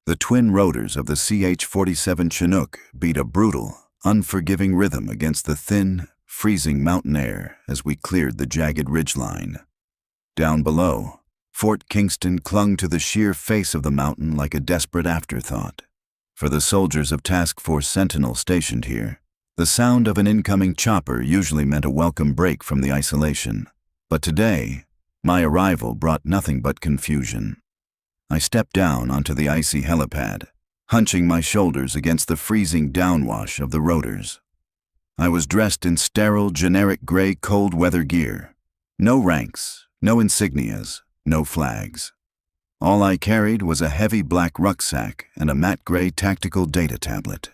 The twin rotors of the CH-47 Chinook beat a brutal, unforgiving rhythm against the thin, freezing mountain air as we cleared the jagged ridgeline. Down below, Fort Kingston clung to the sheer face of the mountain like a desperate afterthought. For the soldiers of Task Force Sentinel stationed here, the sound of an incoming chopper usually meant a welcome break from the isolation. But today, my arrival brought nothing but confusion. I stepped down onto the icy helipad, hunching my shoulders against the freezing downwash of the rotors. I was dressed in sterile, generic gray cold weather gear. No ranks, no insignias, no flags. All I carried was a heavy black rucksack and a matte gray tactical data tablet.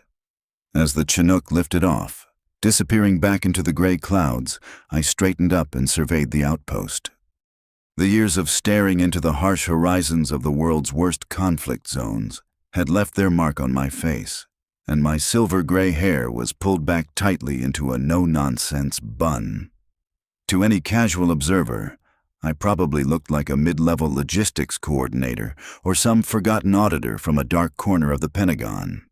As the Chinook lifted off, disappearing back into the gray clouds, I straightened up and surveyed the outpost. The years of staring into the harsh horizons of the world's worst conflict zones had left their mark on my face, and my silver-gray hair was pulled back tightly into a no-nonsense bun. To any casual observer, I probably looked like a mid-level logistics coordinator or some forgotten auditor from a dark corner of the Pentagon.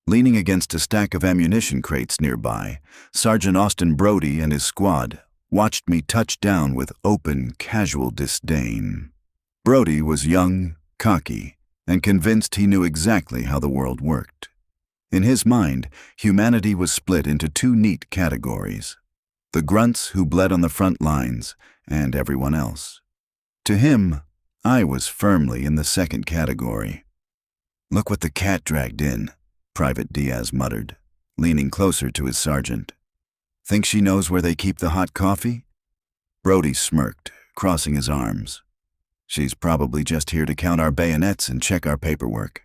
Leaning against a stack of ammunition crates nearby, Sergeant Austin Brody and his squad watched me touch down with open, casual disdain. Brody was young, cocky, and convinced he knew exactly how the world worked. In his mind, humanity was split into two neat categories: the grunts who bled on the front lines and everyone else. To him, I was firmly in the second category. "Look what the cat dragged in," Private Diaz muttered, leaning closer to his sergeant. "Think she knows where they keep the hot coffee?" Brody smirked, crossing his arms. "She's probably just here to count our bayonets and check our paperwork."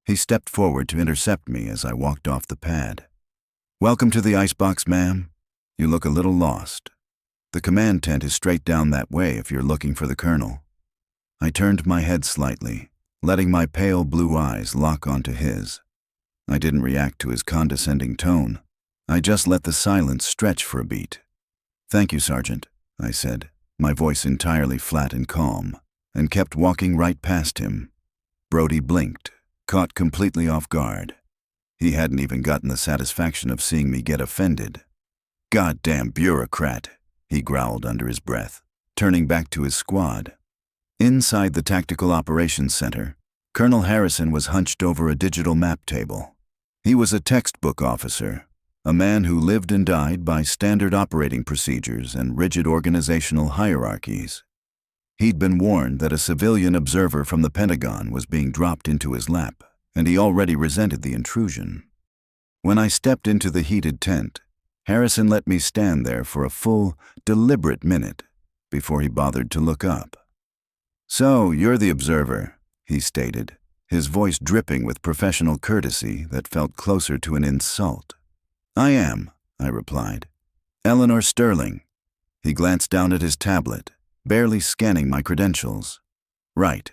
He stepped forward to intercept me as I walked off the pad. "Welcome to the icebox, ma'am. You look a little lost. The command tent is straight down that way if you're looking for the colonel." I turned my head slightly, letting my pale blue eyes lock onto his. I didn't react to his condescending tone. I just let the silence stretch for a beat. "Thank you, Sergeant," I said, my voice entirely flat and calm, and kept walking right past him. Brody blinked, caught completely off guard. He hadn't even gotten the satisfaction of seeing me get offended. "Goddamn bureaucrat," he growled under his breath, turning back to his squad. Inside the Tactical Operations Center, Colonel Harrison was hunched over a digital map table. He was a textbook officer, a man who lived and died by standard operating procedures and rigid organizational hierarchies. He'd been warned that a civilian observer from the Pentagon was being dropped into his lap, and he already resented the intrusion. When I stepped into the heated tent, Harrison let me stand there for a full, deliberate minute before he bothered to look up. "So, you're the observer," he stated, his voice dripping with professional courtesy that felt closer to an insult. "I am," I replied. "Eleanor Sterling." He glanced down at his tablet, barely scanning my credentials. "Right.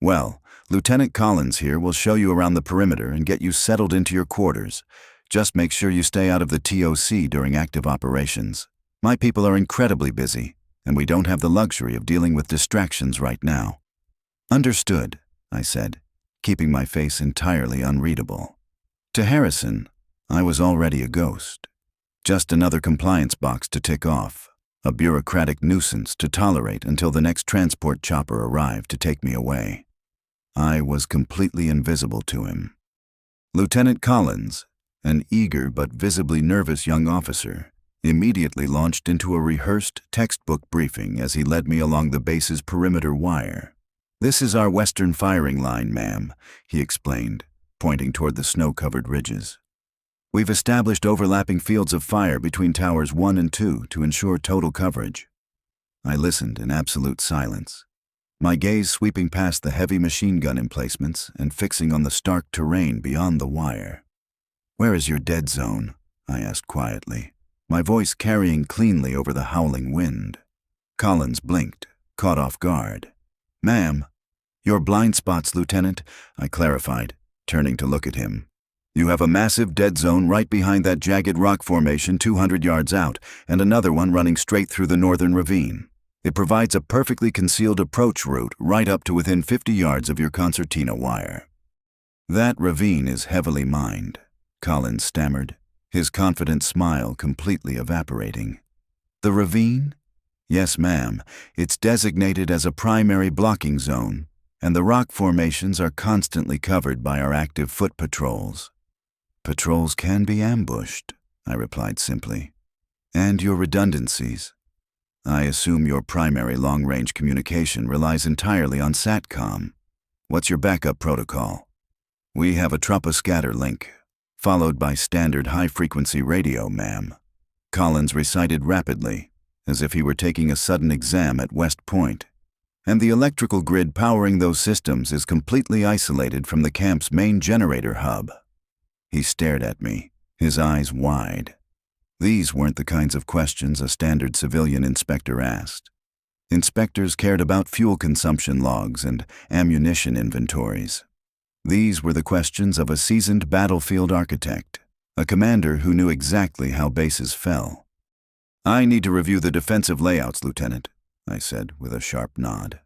Well, Lieutenant Collins here will show you around the perimeter and get you settled into your quarters. Just make sure you stay out of the TOC during active operations. My people are incredibly busy, and we don't have the luxury of dealing with distractions right now." "Understood," I said, keeping my face entirely unreadable. To Harrison, I was already a ghost. Just another compliance box to tick off, a bureaucratic nuisance to tolerate until the next transport chopper arrived to take me away. I was completely invisible to him. Lieutenant Collins, an eager but visibly nervous young officer, immediately launched into a rehearsed textbook briefing as he led me along the base's perimeter wire. "This is our western firing line, ma'am," he explained, pointing toward the snow-covered ridges. "We've established overlapping fields of fire between towers 1 and 2 to ensure total coverage." I listened in absolute silence, my gaze sweeping past the heavy machine gun emplacements and fixing on the stark terrain beyond the wire. "Where is your dead zone?" I asked quietly, my voice carrying cleanly over the howling wind. Collins blinked, caught off guard. "Ma'am, your blind spots, Lieutenant," I clarified, turning to look at him. "You have a massive dead zone right behind that jagged rock formation 200 yards out, and another one running straight through the northern ravine. It provides a perfectly concealed approach route right up to within 50 yards of your concertina wire. That ravine is heavily mined, Collins stammered, his confident smile completely evaporating. The ravine? Yes, ma'am. It's designated as a primary blocking zone, and the rock formations are constantly covered by our active foot patrols. Patrols can be ambushed, I replied simply. And your redundancies. I assume your primary long-range communication relies entirely on SATCOM. What's your backup protocol? We have a troposcatter link, followed by standard high-frequency radio, ma'am. Collins recited rapidly, as if he were taking a sudden exam at West Point. And the electrical grid powering those systems is completely isolated from the camp's main generator hub. He stared at me, his eyes wide. These weren't the kinds of questions a standard civilian inspector asked. Inspectors cared about fuel consumption logs and ammunition inventories. These were the questions of a seasoned battlefield architect, a commander who knew exactly how bases fell. I need to review the defensive layouts, Lieutenant, I said with a sharp nod.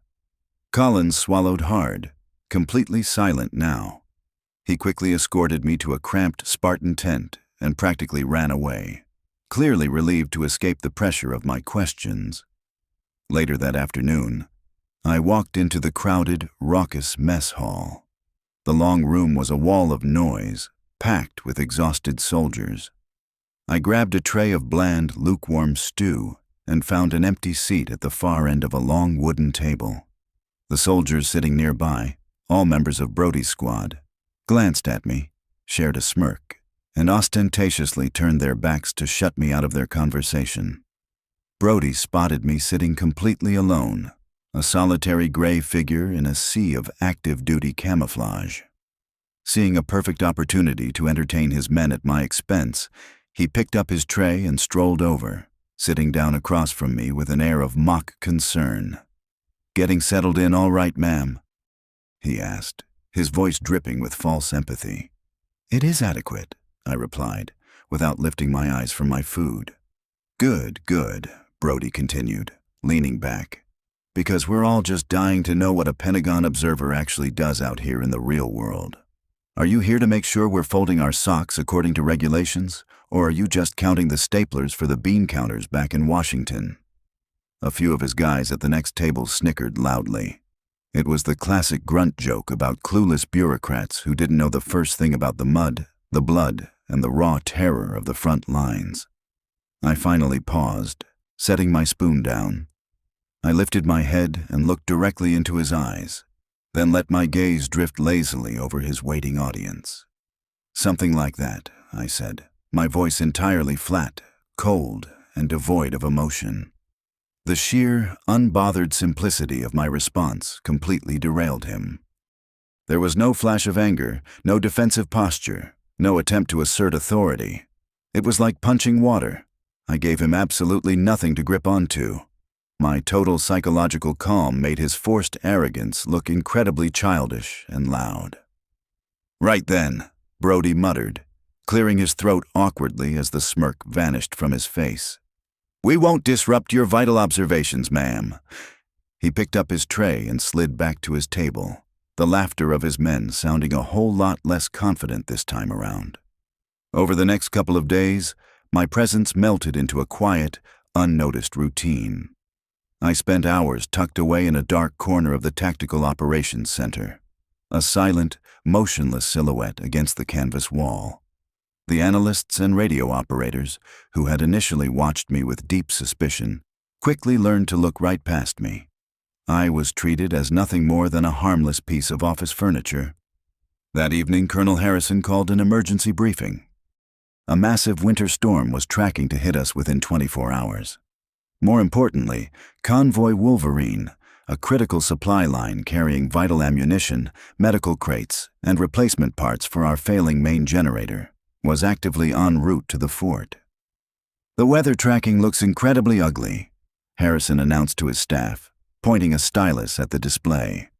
Collins swallowed hard, completely silent now. He quickly escorted me to a cramped Spartan tent and practically ran away, clearly relieved to escape the pressure of my questions. Later that afternoon, I walked into the crowded, raucous mess hall. The long room was a wall of noise, packed with exhausted soldiers. I grabbed a tray of bland, lukewarm stew and found an empty seat at the far end of a long wooden table. The soldiers sitting nearby, all members of Brody's squad, glanced at me, shared a smirk, and ostentatiously turned their backs to shut me out of their conversation. Brody spotted me sitting completely alone, a solitary gray figure in a sea of active-duty camouflage. Seeing a perfect opportunity to entertain his men at my expense, he picked up his tray and strolled over, sitting down across from me with an air of mock concern. "Getting settled in all right, ma'am?" he asked, his voice dripping with false empathy. "It is adequate," I replied, without lifting my eyes from my food. "Good, good," Brody continued, leaning back, "because we're all just dying to know what a Pentagon observer actually does out here in the real world. Are you here to make sure we're folding our socks according to regulations, or are you just counting the staplers for the bean counters back in Washington?" A few of his guys at the next table snickered loudly. It was the classic grunt joke about clueless bureaucrats who didn't know the first thing about the mud, the blood, and the raw terror of the front lines. I finally paused, setting my spoon down. I lifted my head and looked directly into his eyes, then let my gaze drift lazily over his waiting audience. "Something like that," I said, my voice entirely flat, cold, and devoid of emotion. The sheer, unbothered simplicity of my response completely derailed him. There was no flash of anger, no defensive posture, no attempt to assert authority. It was like punching water. I gave him absolutely nothing to grip onto. My total psychological calm made his forced arrogance look incredibly childish and loud. "Right then," Brody muttered, clearing his throat awkwardly as the smirk vanished from his face. "We won't disrupt your vital observations, ma'am." He picked up his tray and slid back to his table, the laughter of his men sounding a whole lot less confident this time around. Over the next couple of days, my presence melted into a quiet, unnoticed routine. I spent hours tucked away in a dark corner of the Tactical Operations Center, a silent, motionless silhouette against the canvas wall. The analysts and radio operators, who had initially watched me with deep suspicion, quickly learned to look right past me. I was treated as nothing more than a harmless piece of office furniture. That evening, Colonel Harrison called an emergency briefing. A massive winter storm was tracking to hit us within 24 hours. More importantly, Convoy Wolverine, a critical supply line carrying vital ammunition, medical crates, and replacement parts for our failing main generator, was actively en route to the fort. "The weather tracking looks incredibly ugly," Harrison announced to his staff, pointing a stylus at the display.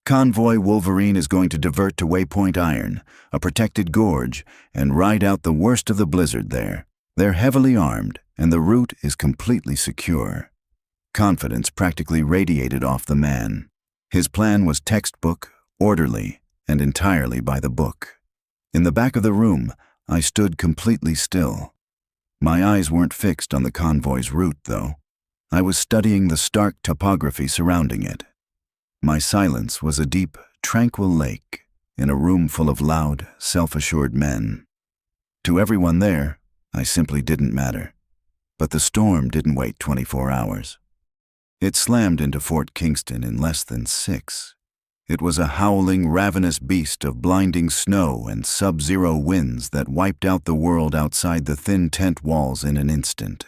"Convoy Wolverine is going to divert to Waypoint Iron, a protected gorge, and ride out the worst of the blizzard there. They're heavily armed, and the route is completely secure." Confidence practically radiated off the man. His plan was textbook, orderly, and entirely by the book. In the back of the room, I stood completely still. My eyes weren't fixed on the convoy's route, though. I was studying the stark topography surrounding it. My silence was a deep, tranquil lake in a room full of loud, self-assured men. To everyone there, I simply didn't matter. But the storm didn't wait 24 hours. It slammed into Fort Kingston in less than 6. It was a howling, ravenous beast of blinding snow and sub-zero winds that wiped out the world outside the thin tent walls in an instant.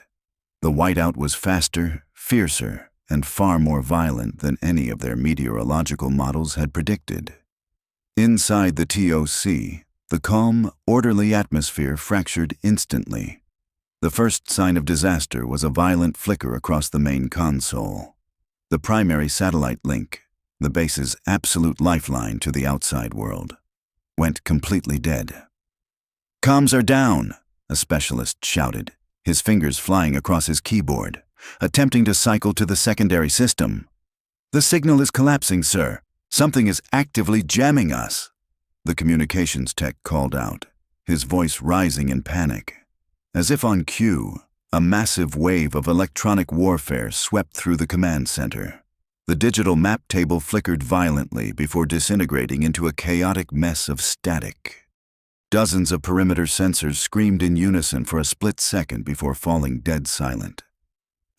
The whiteout was faster, fiercer, and far more violent than any of their meteorological models had predicted. Inside the TOC, the calm, orderly atmosphere fractured instantly. The first sign of disaster was a violent flicker across the main console. The primary satellite link, the base's absolute lifeline to the outside world, went completely dead. "Comms are down," a specialist shouted, his fingers flying across his keyboard, attempting to cycle to the secondary system. "The signal is collapsing, sir. Something is actively jamming us." The communications tech called out, his voice rising in panic. As if on cue, a massive wave of electronic warfare swept through the command center. The digital map table flickered violently before disintegrating into a chaotic mess of static. Dozens of perimeter sensors screamed in unison for a split second before falling dead silent.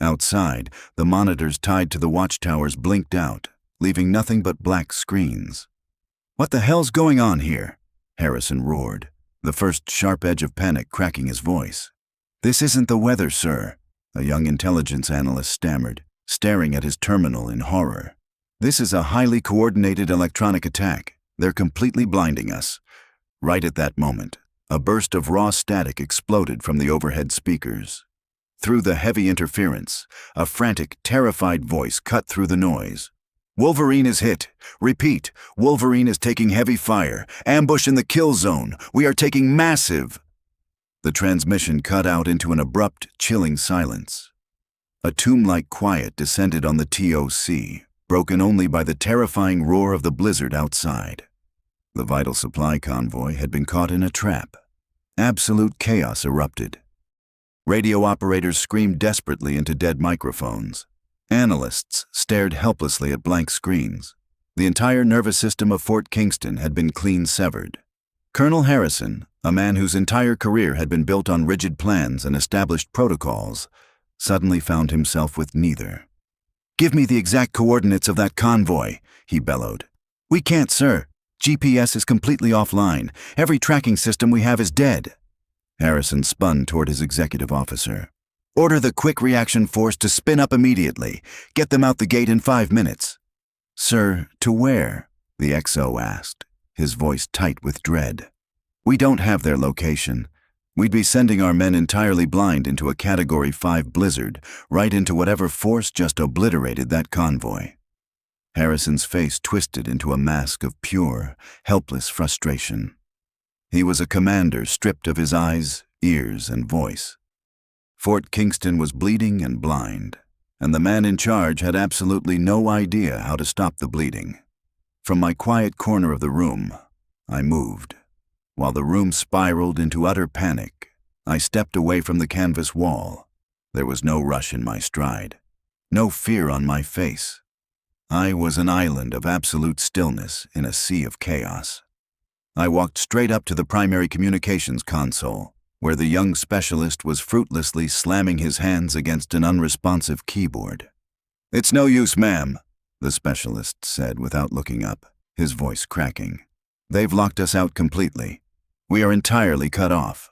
Outside, the monitors tied to the watchtowers blinked out, leaving nothing but black screens. "What the hell's going on here?" Harrison roared, the first sharp edge of panic cracking his voice. "This isn't the weather, sir," a young intelligence analyst stammered, staring at his terminal in horror. "This is a highly coordinated electronic attack. They're completely blinding us." Right at that moment, a burst of raw static exploded from the overhead speakers. Through the heavy interference, a frantic, terrified voice cut through the noise. "Wolverine is hit. Repeat, Wolverine is taking heavy fire. Ambush in the kill zone. We are taking massive." The transmission cut out into an abrupt, chilling silence. A tomb-like quiet descended on the TOC, broken only by the terrifying roar of the blizzard outside. The vital supply convoy had been caught in a trap. Absolute chaos erupted. Radio operators screamed desperately into dead microphones. Analysts stared helplessly at blank screens. The entire nervous system of Fort Kingston had been clean severed. Colonel Harrison, a man whose entire career had been built on rigid plans and established protocols, suddenly found himself with neither. "Give me the exact coordinates of that convoy," he bellowed. "We can't, sir. GPS is completely offline. Every tracking system we have is dead." Harrison spun toward his executive officer. "Order the Quick Reaction Force to spin up immediately. Get them out the gate in 5 minutes." "Sir, to where?" the XO asked, his voice tight with dread. "We don't have their location. We'd be sending our men entirely blind into a Category 5 blizzard, right into whatever force just obliterated that convoy." Harrison's face twisted into a mask of pure, helpless frustration. He was a commander stripped of his eyes, ears, and voice. Fort Kingston was bleeding and blind, and the man in charge had absolutely no idea how to stop the bleeding. From my quiet corner of the room, I moved. While the room spiraled into utter panic, I stepped away from the canvas wall. There was no rush in my stride, no fear on my face. I was an island of absolute stillness in a sea of chaos. I walked straight up to the primary communications console, where the young specialist was fruitlessly slamming his hands against an unresponsive keyboard. "It's no use, ma'am," the specialist said without looking up, his voice cracking. "They've locked us out completely. We are entirely cut off."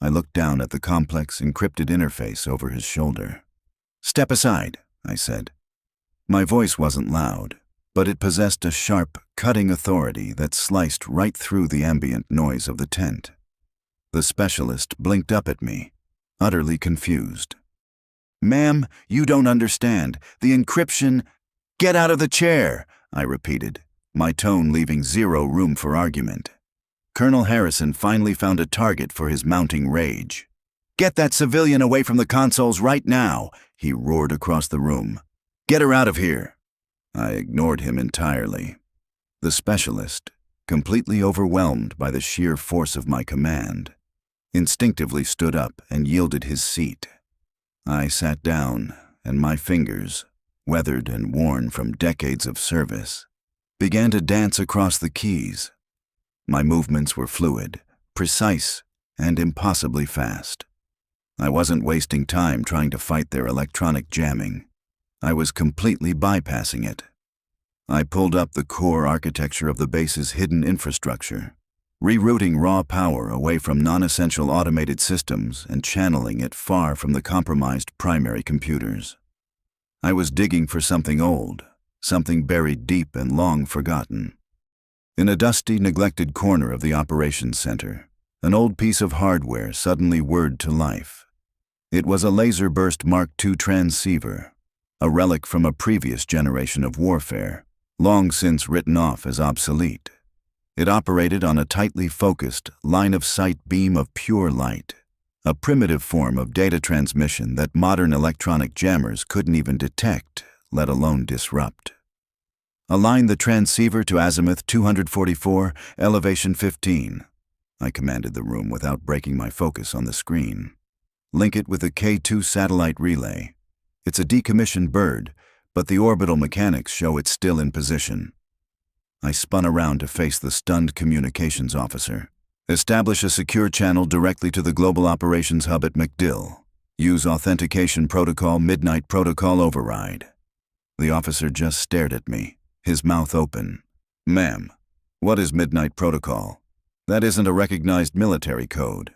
I looked down at the complex, encrypted interface over his shoulder. "Step aside," I said. My voice wasn't loud, but it possessed a sharp, cutting authority that sliced right through the ambient noise of the tent. The specialist blinked up at me, utterly confused. "Ma'am, you don't understand. The encryption—" "Get out of the chair," I repeated, my tone leaving zero room for argument. Colonel Harrison finally found a target for his mounting rage. "Get that civilian away from the consoles right now," he roared across the room. "Get her out of here!" I ignored him entirely. The specialist, completely overwhelmed by the sheer force of my command, instinctively stood up and yielded his seat. I sat down, and my fingers, weathered and worn from decades of service, began to dance across the keys. My movements were fluid, precise, and impossibly fast. I wasn't wasting time trying to fight their electronic jamming. I was completely bypassing it. I pulled up the core architecture of the base's hidden infrastructure, rerouting raw power away from non-essential automated systems and channeling it far from the compromised primary computers. I was digging for something old, something buried deep and long forgotten. In a dusty, neglected corner of the operations center, an old piece of hardware suddenly whirred to life. It was a laser burst Mark II transceiver, a relic from a previous generation of warfare, long since written off as obsolete. It operated on a tightly focused, line-of-sight beam of pure light, a primitive form of data transmission that modern electronic jammers couldn't even detect, let alone disrupt. "Align the transceiver to azimuth 244, elevation 15. I commanded the room without breaking my focus on the screen. "Link it with the K2 satellite relay. It's a decommissioned bird, but the orbital mechanics show it's still in position." I spun around to face the stunned communications officer. "Establish a secure channel directly to the Global Operations Hub at MacDill. Use Authentication Protocol Midnight Protocol Override." The officer just stared at me, his mouth open. "Ma'am, what is Midnight Protocol? That isn't a recognized military code."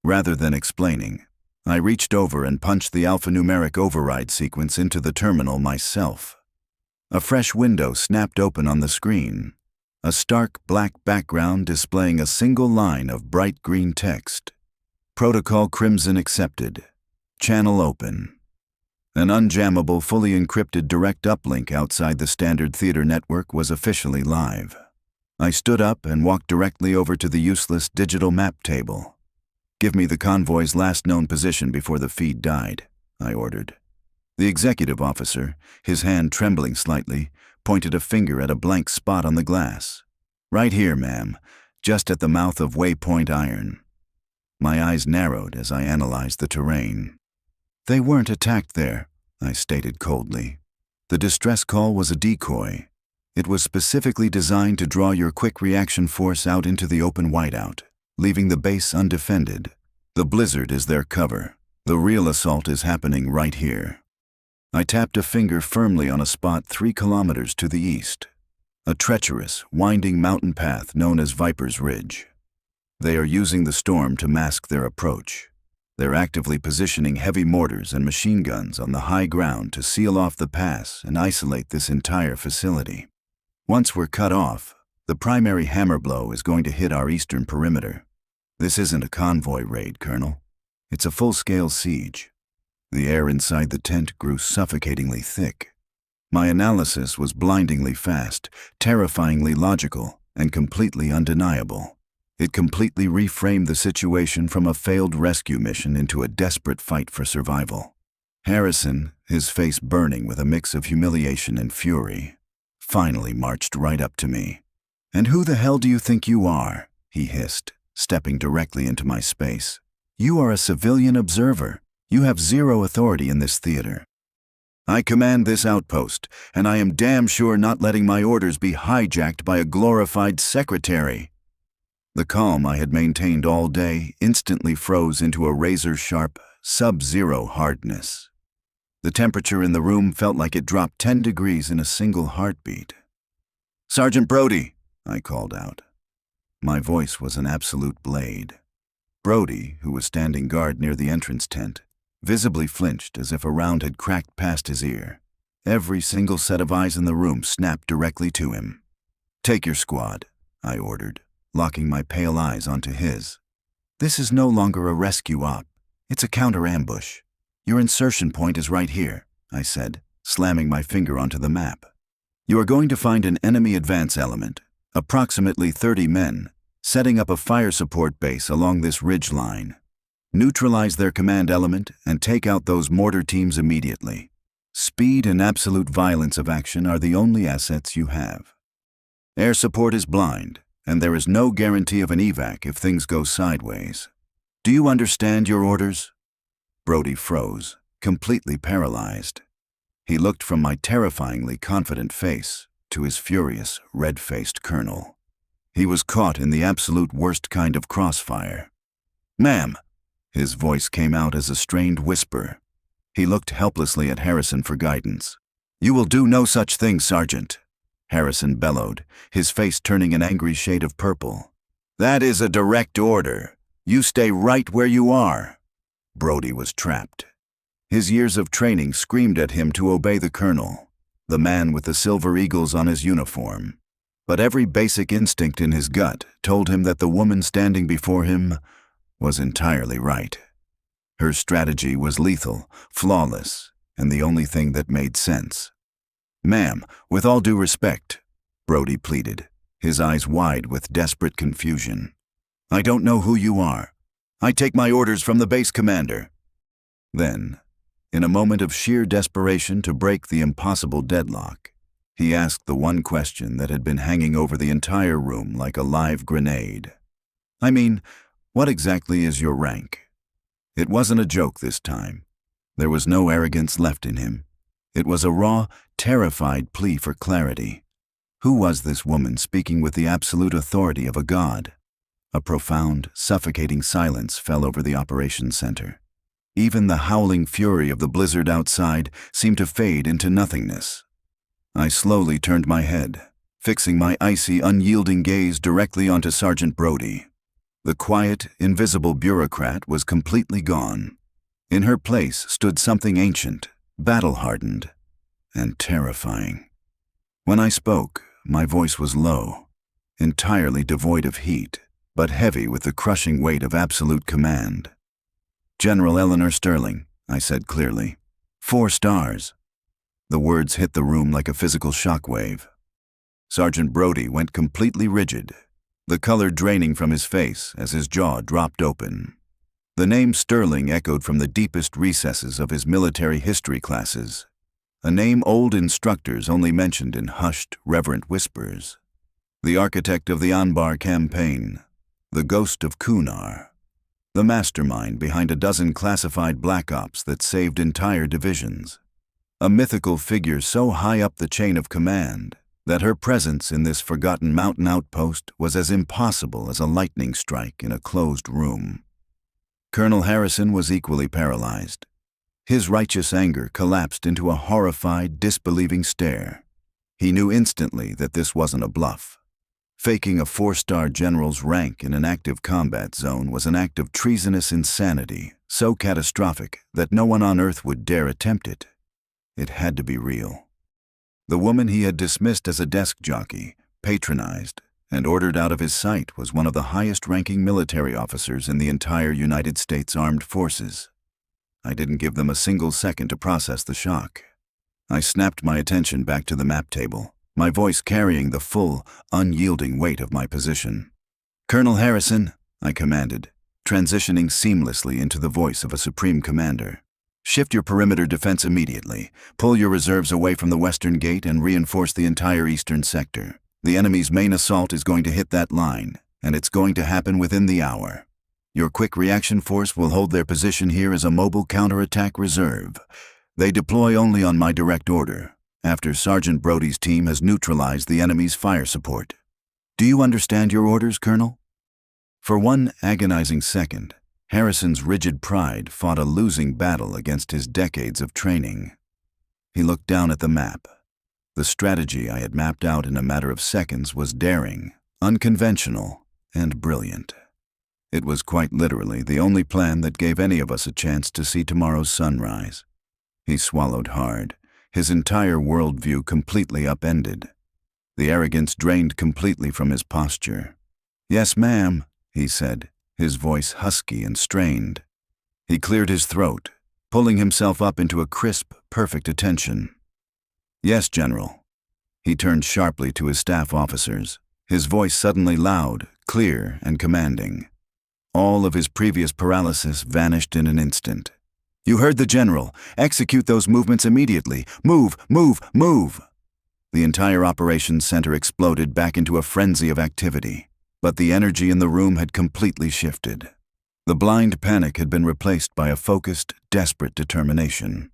Rather than explaining, I reached over and punched the alphanumeric override sequence into the terminal myself. A fresh window snapped open on the screen, a stark black background displaying a single line of bright green text. "Protocol Crimson accepted. Channel open." An unjammable, fully encrypted direct uplink outside the standard theater network was officially live. I stood up and walked directly over to the useless digital map table. "Give me the convoy's last known position before the feed died," I ordered. The executive officer, his hand trembling slightly, pointed a finger at a blank spot on the glass. "Right here, ma'am, just at the mouth of Waypoint Iron." My eyes narrowed as I analyzed the terrain. "They weren't attacked there," I stated coldly. "The distress call was a decoy. It was specifically designed to draw your quick reaction force out into the open whiteout, leaving the base undefended. The blizzard is their cover. The real assault is happening right here." I tapped a finger firmly on a spot 3 kilometers to the east, a treacherous, winding mountain path known as Viper's Ridge. "They are using the storm to mask their approach. They're actively positioning heavy mortars and machine guns on the high ground to seal off the pass and isolate this entire facility. Once we're cut off, the primary hammer blow is going to hit our eastern perimeter. This isn't a convoy raid, Colonel. It's a full-scale siege." The air inside the tent grew suffocatingly thick. My analysis was blindingly fast, terrifyingly logical, and completely undeniable. It completely reframed the situation from a failed rescue mission into a desperate fight for survival. Harrison, his face burning with a mix of humiliation and fury, finally marched right up to me. "And who the hell do you think you are?" he hissed, stepping directly into my space. "You are a civilian observer. You have zero authority in this theater. I command this outpost, and I am damn sure not letting my orders be hijacked by a glorified secretary." The calm I had maintained all day instantly froze into a razor-sharp, sub-zero hardness. The temperature in the room felt like it dropped 10 degrees in a single heartbeat. "Sergeant Brody," I called out. My voice was an absolute blade. Brody, who was standing guard near the entrance tent, visibly flinched as if a round had cracked past his ear. Every single set of eyes in the room snapped directly to him. "Take your squad," I ordered, locking my pale eyes onto his. "This is no longer a rescue op. It's a counter-ambush. Your insertion point is right here," I said, slamming my finger onto the map. "You are going to find an enemy advance element, approximately 30 men, setting up a fire support base along this ridge line. Neutralize their command element and take out those mortar teams immediately. Speed and absolute violence of action are the only assets you have. Air support is blind, and there is no guarantee of an evac if things go sideways. Do you understand your orders? Brody froze, completely paralyzed. He looked from my terrifyingly confident face to his furious, red-faced colonel. He was caught in the absolute worst kind of crossfire. "Ma'am!" His voice came out as a strained whisper. He looked helplessly at Harrison for guidance. "You will do no such thing, Sergeant," Harrison bellowed, his face turning an angry shade of purple. "That is a direct order. You stay right where you are." Brody was trapped. His years of training screamed at him to obey the colonel, the man with the silver eagles on his uniform. But every basic instinct in his gut told him that the woman standing before him was entirely right. Her strategy was lethal, flawless, and the only thing that made sense. "Ma'am, with all due respect," Brody pleaded, his eyes wide with desperate confusion. "I don't know who you are. I take my orders from the base commander." Then, in a moment of sheer desperation to break the impossible deadlock, he asked the one question that had been hanging over the entire room like a live grenade. "I mean, what exactly is your rank?" It wasn't a joke this time. There was no arrogance left in him. It was a raw, terrified plea for clarity. Who was this woman speaking with the absolute authority of a god? A profound, suffocating silence fell over the operations center. Even the howling fury of the blizzard outside seemed to fade into nothingness. I slowly turned my head, fixing my icy, unyielding gaze directly onto Sergeant Brody. The quiet, invisible bureaucrat was completely gone. In her place stood something ancient, battle-hardened, and terrifying. When I spoke, my voice was low, entirely devoid of heat, but heavy with the crushing weight of absolute command. "General Eleanor Sterling," I said clearly. 4 stars. The words hit the room like a physical shockwave. Sergeant Brody went completely rigid, the color draining from his face as his jaw dropped open. The name Sterling echoed from the deepest recesses of his military history classes, a name old instructors only mentioned in hushed, reverent whispers. The architect of the Anbar campaign, the ghost of Kunar, the mastermind behind a dozen classified black ops that saved entire divisions. A mythical figure so high up the chain of command that her presence in this forgotten mountain outpost was as impossible as a lightning strike in a closed room. Colonel Harrison was equally paralyzed. His righteous anger collapsed into a horrified, disbelieving stare. He knew instantly that this wasn't a bluff. Faking a 4-star general's rank in an active combat zone was an act of treasonous insanity, so catastrophic that no one on Earth would dare attempt it. It had to be real. The woman he had dismissed as a desk jockey, patronized, and ordered out of his sight was one of the highest-ranking military officers in the entire United States Armed Forces. I didn't give them a single second to process the shock. I snapped my attention back to the map table, my voice carrying the full, unyielding weight of my position. "Colonel Harrison," I commanded, transitioning seamlessly into the voice of a supreme commander. "Shift your perimeter defense immediately. Pull your reserves away from the western gate and reinforce the entire eastern sector. The enemy's main assault is going to hit that line, and it's going to happen within the hour. Your quick reaction force will hold their position here as a mobile counterattack reserve. They deploy only on my direct order, after Sergeant Brody's team has neutralized the enemy's fire support. Do you understand your orders, Colonel?" For one agonizing second, Harrison's rigid pride fought a losing battle against his decades of training. He looked down at the map. The strategy I had mapped out in a matter of seconds was daring, unconventional, and brilliant. It was quite literally the only plan that gave any of us a chance to see tomorrow's sunrise. He swallowed hard, his entire worldview completely upended. The arrogance drained completely from his posture. "Yes, ma'am," he said, his voice husky and strained. He cleared his throat, pulling himself up into a crisp, perfect attention. "Yes, General." He turned sharply to his staff officers, his voice suddenly loud, clear, and commanding. All of his previous paralysis vanished in an instant. "You heard the general. Execute those movements immediately. Move, move, move!" The entire operations center exploded back into a frenzy of activity, but the energy in the room had completely shifted. The blind panic had been replaced by a focused, desperate determination.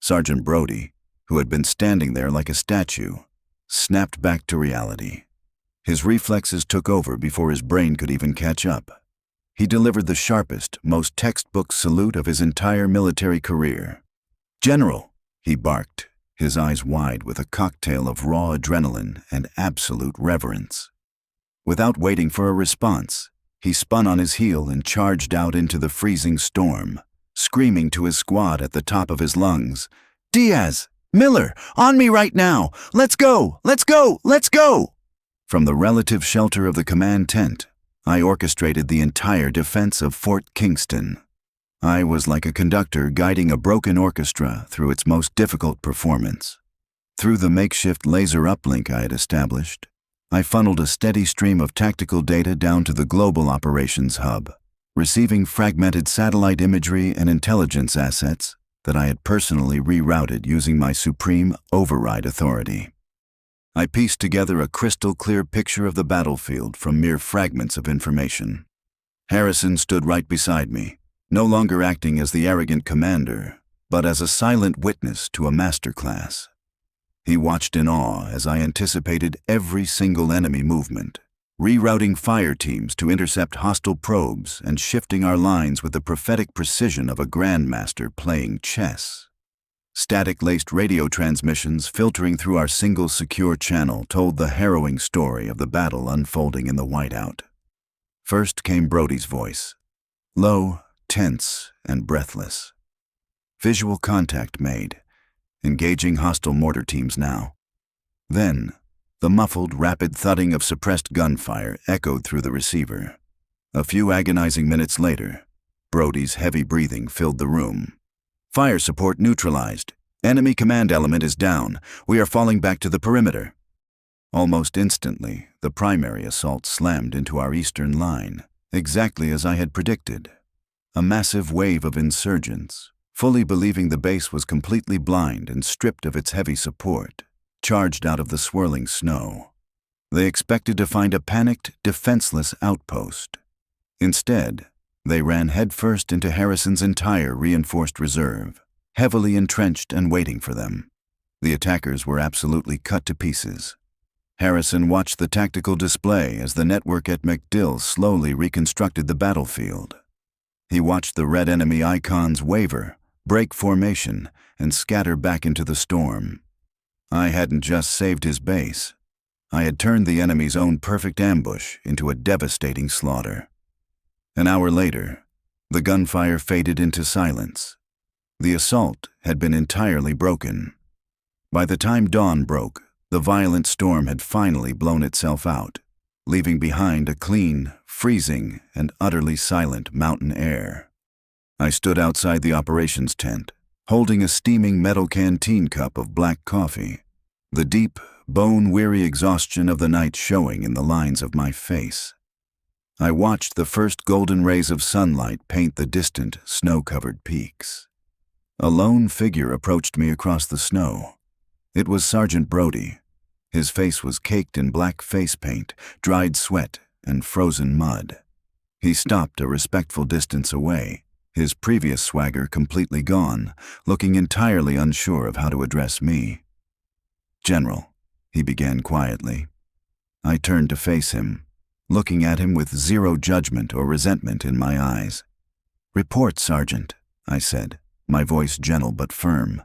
Sergeant Brody, who had been standing there like a statue, snapped back to reality. His reflexes took over before his brain could even catch up. He delivered the sharpest, most textbook salute of his entire military career. "General," he barked, his eyes wide with a cocktail of raw adrenaline and absolute reverence. Without waiting for a response, he spun on his heel and charged out into the freezing storm, screaming to his squad at the top of his lungs, "Diaz! Miller! On me right now! Let's go! Let's go! Let's go!" From the relative shelter of the command tent, I orchestrated the entire defense of Fort Kingston. I was like a conductor guiding a broken orchestra through its most difficult performance. Through the makeshift laser uplink I had established, I funneled a steady stream of tactical data down to the global operations hub, receiving fragmented satellite imagery and intelligence assets that I had personally rerouted using my supreme override authority. I pieced together a crystal-clear picture of the battlefield from mere fragments of information. Harrison stood right beside me, no longer acting as the arrogant commander, but as a silent witness to a masterclass. He watched in awe as I anticipated every single enemy movement, rerouting fire teams to intercept hostile probes and shifting our lines with the prophetic precision of a grandmaster playing chess. Static-laced radio transmissions filtering through our single secure channel told the harrowing story of the battle unfolding in the whiteout. First came Brody's voice, low, tense, and breathless. Visual contact made, engaging hostile mortar teams now. Then, the muffled, rapid thudding of suppressed gunfire echoed through the receiver. A few agonizing minutes later, Brody's heavy breathing filled the room. "Fire support neutralized. Enemy command element is down. We are falling back to the perimeter." Almost instantly, the primary assault slammed into our eastern line, exactly as I had predicted. A massive wave of insurgents, fully believing the base was completely blind and stripped of its heavy support, charged out of the swirling snow. They expected to find a panicked, defenseless outpost. Instead, they ran headfirst into Harrison's entire reinforced reserve, heavily entrenched and waiting for them. The attackers were absolutely cut to pieces. Harrison watched the tactical display as the network at MacDill slowly reconstructed the battlefield. He watched the red enemy icons waver, break formation, and scatter back into the storm. I hadn't just saved his base. I had turned the enemy's own perfect ambush into a devastating slaughter. An hour later, the gunfire faded into silence. The assault had been entirely broken. By the time dawn broke, the violent storm had finally blown itself out, leaving behind a clean, freezing, and utterly silent mountain air. I stood outside the operations tent, holding a steaming metal canteen cup of black coffee, the deep, bone-weary exhaustion of the night showing in the lines of my face. I watched the first golden rays of sunlight paint the distant, snow-covered peaks. A lone figure approached me across the snow. It was Sergeant Brody. His face was caked in black face paint, dried sweat, and frozen mud. He stopped a respectful distance away, his previous swagger completely gone, looking entirely unsure of how to address me. "General," he began quietly. I turned to face him, looking at him with zero judgment or resentment in my eyes. "Report, Sergeant," I said, my voice gentle but firm.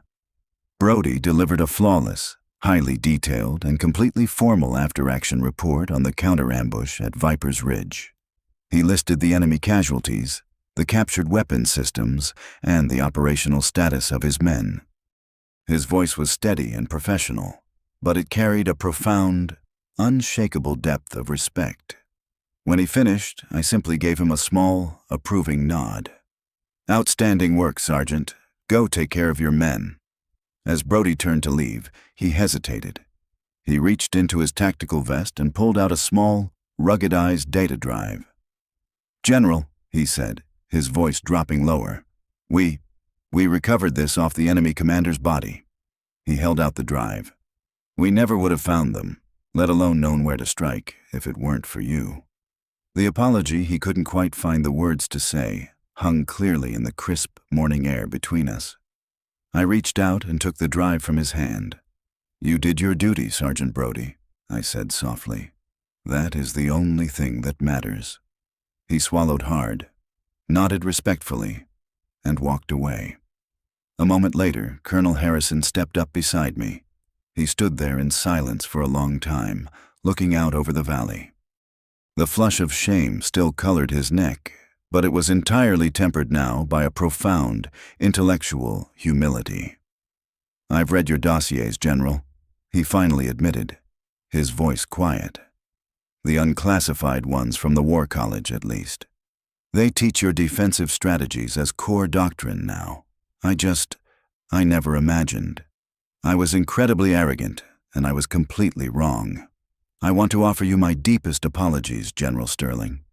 Brody delivered a flawless, highly detailed, and completely formal after-action report on the counter-ambush at Viper's Ridge. He listed the enemy casualties, the captured weapon systems, and the operational status of his men. His voice was steady and professional, but it carried a profound, unshakable depth of respect. When he finished, I simply gave him a small, approving nod. "Outstanding work, Sergeant. Go take care of your men." As Brody turned to leave, he hesitated. He reached into his tactical vest and pulled out a small, ruggedized data drive. "General," he said, his voice dropping lower. We recovered this off the enemy commander's body." He held out the drive. "We never would have found them, let alone known where to strike, if it weren't for you." The apology he couldn't quite find the words to say hung clearly in the crisp morning air between us. I reached out and took the drive from his hand. "You did your duty, Sergeant Brody," I said softly. "That is the only thing that matters." He swallowed hard, nodded respectfully, and walked away. A moment later, Colonel Harrison stepped up beside me. He stood there in silence for a long time, looking out over the valley. The flush of shame still colored his neck, but it was entirely tempered now by a profound, intellectual humility. "I've read your dossiers, General," he finally admitted, his voice quiet. "The unclassified ones from the War College, at least. They teach your defensive strategies as core doctrine now. I never imagined. I was incredibly arrogant, and I was completely wrong. I want to offer you my deepest apologies, General Sterling."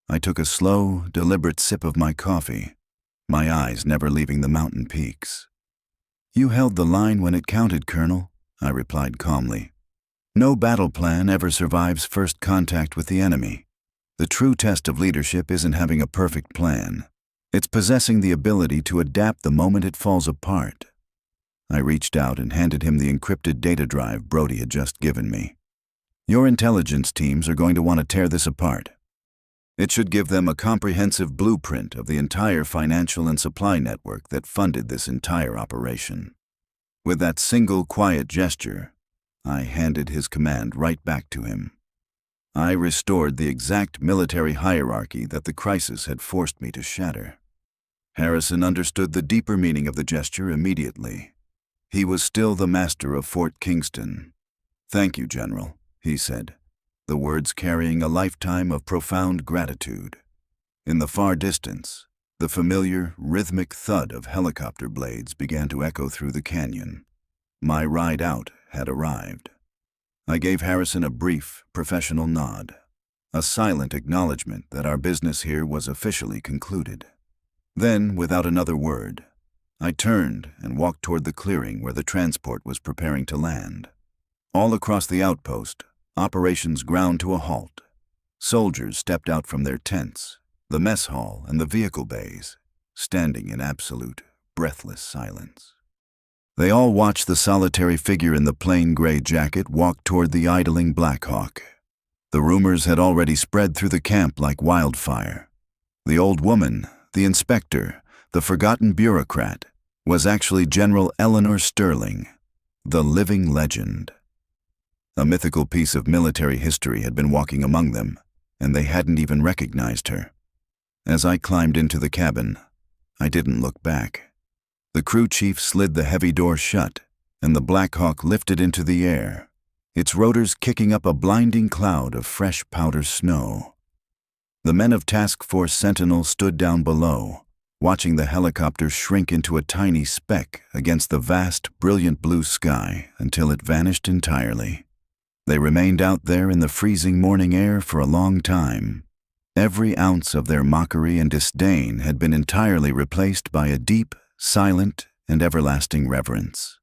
I took a slow, deliberate sip of my coffee, my eyes never leaving the mountain peaks. "You held the line when it counted, Colonel," I replied calmly. "No battle plan ever survives first contact with the enemy. The true test of leadership isn't having a perfect plan. It's possessing the ability to adapt the moment it falls apart." I reached out and handed him the encrypted data drive Brody had just given me. "Your intelligence teams are going to want to tear this apart. It should give them a comprehensive blueprint of the entire financial and supply network that funded this entire operation." With that single quiet gesture, I handed his command right back to him. I restored the exact military hierarchy that the crisis had forced me to shatter. Harrison understood the deeper meaning of the gesture immediately. He was still the master of Fort Kingston. "Thank you, General," he said, the words carrying a lifetime of profound gratitude. In the far distance, the familiar, rhythmic thud of helicopter blades began to echo through the canyon. My ride out had arrived. I gave Harrison a brief, professional nod, a silent acknowledgement that our business here was officially concluded. Then, without another word, I turned and walked toward the clearing where the transport was preparing to land. All across the outpost, operations ground to a halt. Soldiers stepped out from their tents, the mess hall and the vehicle bays, standing in absolute, breathless silence. They all watched the solitary figure in the plain gray jacket walk toward the idling Black Hawk. The rumors had already spread through the camp like wildfire. The old woman, the inspector, the forgotten bureaucrat, was actually General Eleanor Sterling, the living legend. A mythical piece of military history had been walking among them, and they hadn't even recognized her. As I climbed into the cabin, I didn't look back. The crew chief slid the heavy door shut, and the Black Hawk lifted into the air, its rotors kicking up a blinding cloud of fresh powder snow. The men of Task Force Sentinel stood down below, watching the helicopter shrink into a tiny speck against the vast, brilliant blue sky until it vanished entirely. They remained out there in the freezing morning air for a long time. Every ounce of their mockery and disdain had been entirely replaced by a deep, silent, and everlasting reverence.